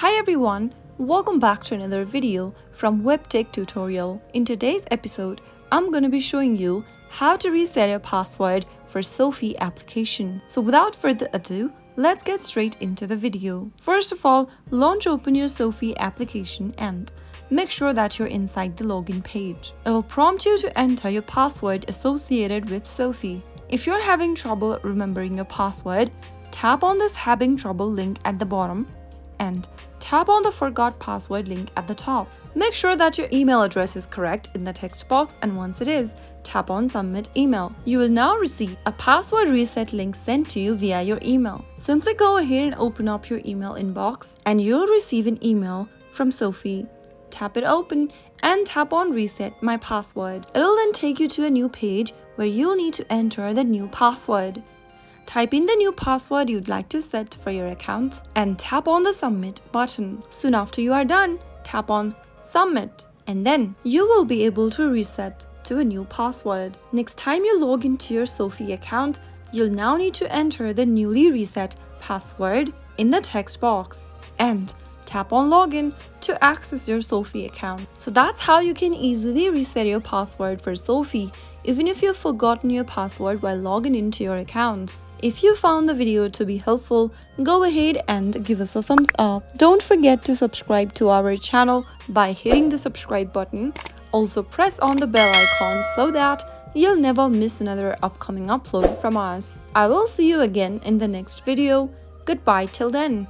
Hi everyone, welcome back to another video from Webtech Tutorial. In today's episode, I'm going to be showing you how to reset your password for SoFi application. So without further ado, let's get straight into the video. First of all, launch open your SoFi application and make sure that you're inside the login page. It will prompt you to enter your password associated with SoFi. If you're having trouble remembering your password, tap on this having trouble link at the bottom and tap on the forgot password link at the top. Make sure that your email address is correct in the text box, and once it is, tap on submit email. You will now receive a password reset link sent to you via your email. Simply go ahead and open up your email inbox and you'll receive an email from SoFi. Tap it open and tap on reset my password. It'll then take you to a new page where you'll need to enter the new password. Type in the new password you'd like to set for your account and tap on the submit button. Soon after you are done, tap on submit and then you will be able to reset to a new password. Next time you log into your SoFi account, you'll now need to enter the newly reset password in the text box and tap on login to access your SoFi account. So that's how you can easily reset your password for SoFi even if you've forgotten your password while logging into your account. If you found the video to be helpful, go ahead and give us a thumbs up. Don't forget to subscribe to our channel by hitting the subscribe button. Also press on the bell icon so that you'll never miss another upcoming upload from us. I will see you again in the next video. Goodbye till then.